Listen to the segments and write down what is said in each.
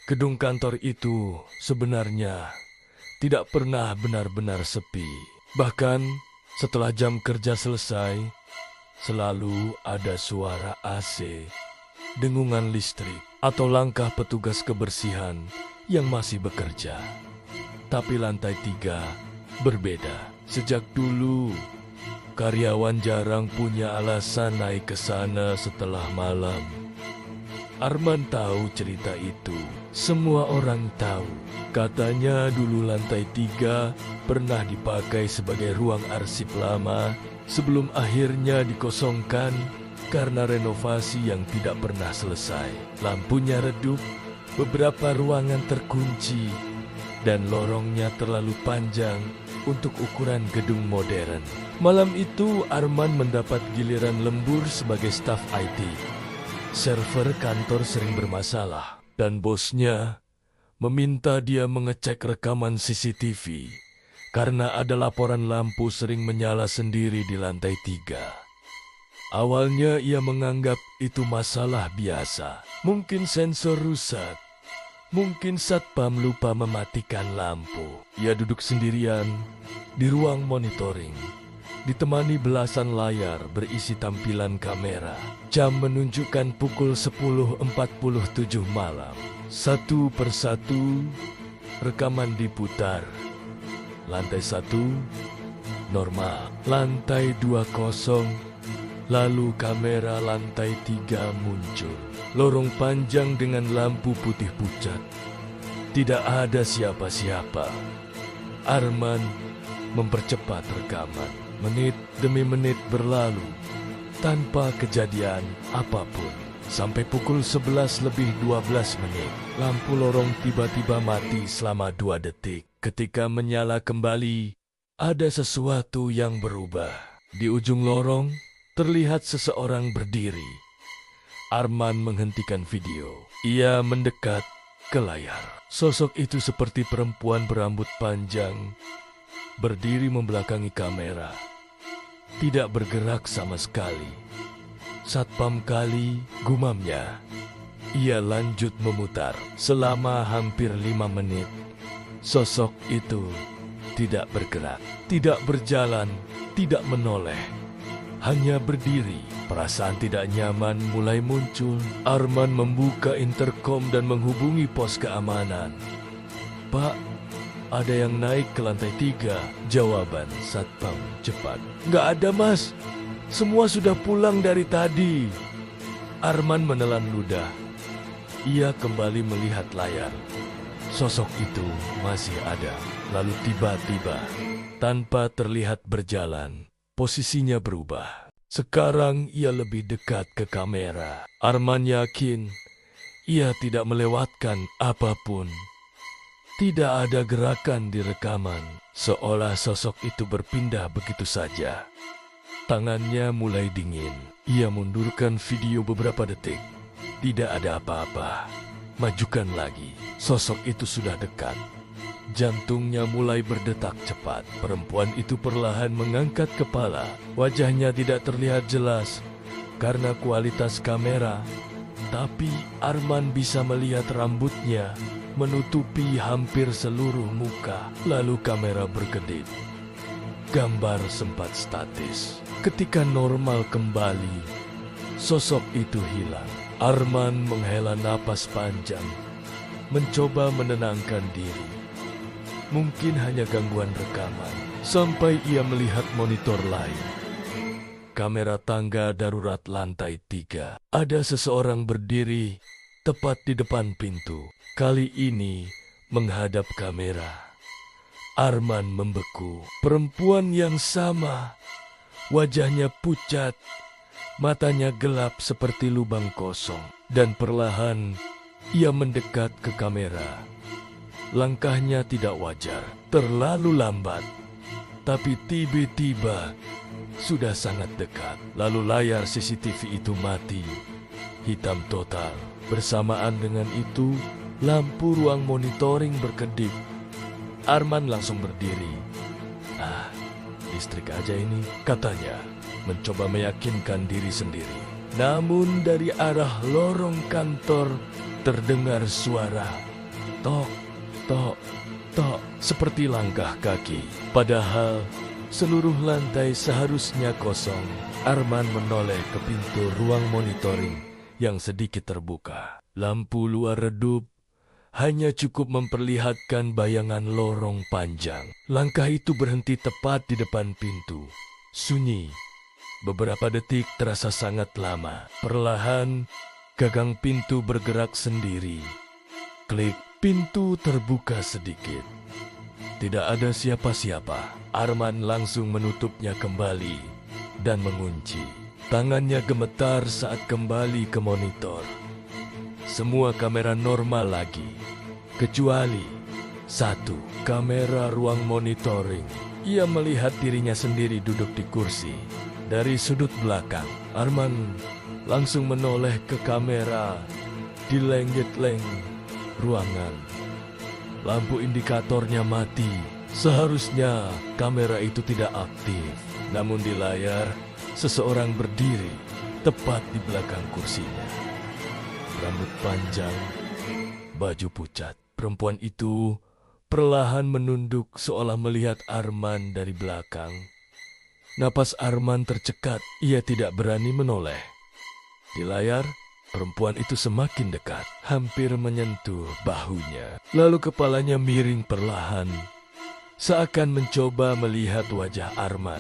Gedung kantor itu sebenarnya tidak pernah benar-benar sepi. Bahkan setelah jam kerja selesai, selalu ada suara AC, dengungan listrik, atau langkah petugas kebersihan yang masih bekerja. Tapi lantai 3 berbeda. Sejak dulu, karyawan jarang punya alasan naik ke sana setelah malam. Arman tahu cerita itu. Semua orang tahu. Katanya dulu lantai 3 pernah dipakai sebagai ruang arsip lama sebelum akhirnya dikosongkan karena renovasi yang tidak pernah selesai. Lampunya redup, beberapa ruangan terkunci, dan lorongnya terlalu panjang untuk ukuran gedung modern. Malam itu Arman mendapat giliran lembur sebagai staf IT. Server kantor sering bermasalah, dan bosnya meminta dia mengecek rekaman CCTV karena ada laporan lampu sering menyala sendiri di lantai 3. Awalnya ia menganggap itu masalah biasa. Mungkin sensor rusak, mungkin satpam lupa mematikan lampu. Ia duduk sendirian di ruang monitoring, ditemani belasan layar berisi tampilan kamera. Jam menunjukkan pukul 10.47 malam. Satu persatu, rekaman diputar. Lantai 1, normal. Lantai 2 kosong. Lalu kamera lantai 3 muncul. Lorong panjang dengan lampu putih pucat. Tidak ada siapa-siapa. Arman mempercepat rekaman. Menit demi menit berlalu tanpa kejadian apapun. Sampai pukul 11:12 menit, lampu lorong tiba-tiba mati selama 2 detik. Ketika menyala kembali, ada sesuatu yang berubah. Di ujung lorong, terlihat seseorang berdiri. Arman menghentikan video. Ia mendekat ke layar. Sosok itu seperti perempuan berambut panjang, berdiri membelakangi kamera. Tidak bergerak sama sekali. Satpam kali, gumamnya. Ia lanjut memutar selama hampir 5 menit. Sosok itu tidak bergerak, tidak berjalan, tidak menoleh. Hanya berdiri. Perasaan tidak nyaman mulai muncul. Arman membuka interkom dan menghubungi pos keamanan. "Pak, ada yang naik ke lantai 3. Jawaban satpam cepat. "Nggak ada, Mas. Semua sudah pulang dari tadi." Arman menelan ludah. Ia kembali melihat layar. Sosok itu masih ada. Lalu tiba-tiba, tanpa terlihat berjalan, posisinya berubah. Sekarang ia lebih dekat ke kamera. Arman yakin ia tidak melewatkan apapun. Tidak ada gerakan di rekaman, seolah sosok itu berpindah begitu saja. Tangannya mulai dingin. Ia mundurkan video beberapa detik. Tidak ada apa-apa. Majukan lagi. Sosok itu sudah dekat. Jantungnya mulai berdetak cepat. Perempuan itu perlahan mengangkat kepala. Wajahnya tidak terlihat jelas karena kualitas kamera. Tapi Arman bisa melihat rambutnya menutupi hampir seluruh muka. Lalu kamera berkedip. Gambar sempat statis. Ketika normal kembali, sosok itu hilang. Arman menghela napas panjang, mencoba menenangkan diri. Mungkin hanya gangguan rekaman, sampai ia melihat monitor lain. Kamera tangga darurat lantai 3. Ada seseorang berdiri tepat di depan pintu. Kali ini menghadap kamera. Arman membeku. Perempuan yang sama. Wajahnya pucat, matanya gelap seperti lubang kosong. Dan perlahan ia mendekat ke kamera. Langkahnya tidak wajar, terlalu lambat. Tapi tiba-tiba sudah sangat dekat. Lalu layar CCTV itu mati, hitam total. Bersamaan dengan itu, lampu ruang monitoring berkedip. Arman langsung berdiri. Listrik aja ini, katanya, mencoba meyakinkan diri sendiri. Namun dari arah lorong kantor terdengar suara Tok, tok, tok, seperti langkah kaki. Padahal seluruh lantai seharusnya kosong. Arman menoleh ke pintu ruang monitoring yang sedikit terbuka. Lampu luar redup hanya cukup memperlihatkan bayangan lorong panjang. Langkah itu berhenti tepat di depan pintu. Sunyi. Beberapa detik terasa sangat lama. Perlahan, gagang pintu bergerak sendiri. Klik, pintu terbuka sedikit. Tidak ada siapa-siapa. Arman langsung menutupnya kembali dan mengunci. Tangannya gemetar saat kembali ke monitor. Semua kamera normal lagi, kecuali satu kamera ruang monitoring. Ia melihat dirinya sendiri duduk di kursi. Dari sudut belakang, Arman langsung menoleh ke kamera di lengit-leng ruangan. Lampu indikatornya mati. Seharusnya kamera itu tidak aktif. Namun di layar, seseorang berdiri tepat di belakang kursinya. Rambut panjang, baju pucat. Perempuan itu perlahan menunduk seolah melihat Arman dari belakang. Napas Arman tercekat, ia tidak berani menoleh. Di layar, perempuan itu semakin dekat, hampir menyentuh bahunya. Lalu kepalanya miring perlahan, seakan mencoba melihat wajah Arman.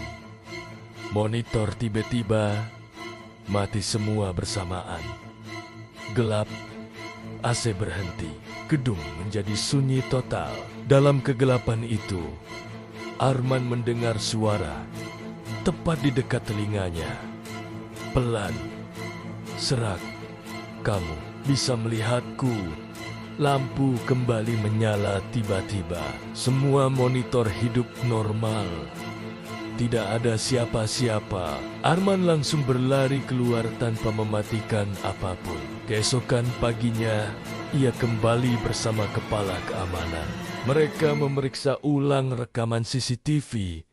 Monitor tiba-tiba mati semua bersamaan. Gelap, AC berhenti, gedung menjadi sunyi total. Dalam kegelapan itu, Arman mendengar suara tepat di dekat telinganya. Pelan, serak, kamu bisa melihatku. Lampu kembali menyala tiba-tiba. Semua monitor hidup normal. Tidak ada siapa-siapa. Arman langsung berlari keluar tanpa mematikan apapun. Keesokan paginya, ia kembali bersama kepala keamanan. Mereka memeriksa ulang rekaman CCTV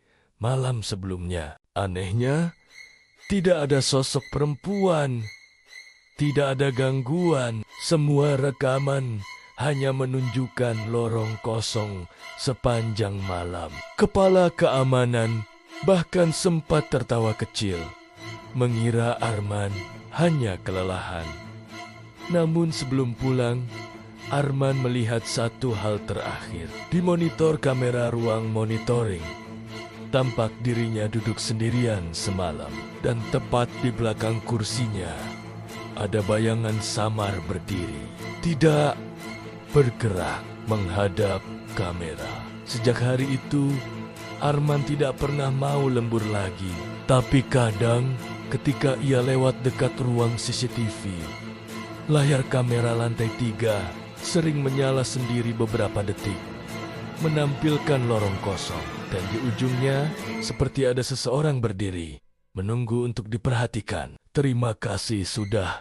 malam sebelumnya. Anehnya, tidak ada sosok perempuan. Tidak ada gangguan. Semua rekaman hanya menunjukkan lorong kosong sepanjang malam. Kepala keamanan bahkan sempat tertawa kecil, mengira Arman hanya kelelahan. Namun sebelum pulang, Arman melihat satu hal terakhir. Di monitor kamera ruang monitoring, tampak dirinya duduk sendirian semalam. Dan tepat di belakang kursinya, ada bayangan samar berdiri. Tidak bergerak menghadap kamera. Sejak hari itu, Arman tidak pernah mau lembur lagi. Tapi kadang ketika ia lewat dekat ruang CCTV, layar kamera lantai 3 sering menyala sendiri beberapa detik, menampilkan lorong kosong. Dan di ujungnya seperti ada seseorang berdiri, menunggu untuk diperhatikan. Terima kasih sudah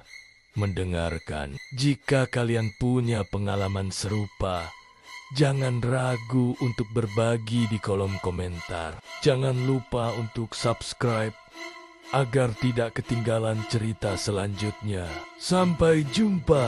mendengarkan. Jika kalian punya pengalaman serupa, jangan ragu untuk berbagi di kolom komentar. Jangan lupa untuk subscribe agar tidak ketinggalan cerita selanjutnya. Sampai jumpa.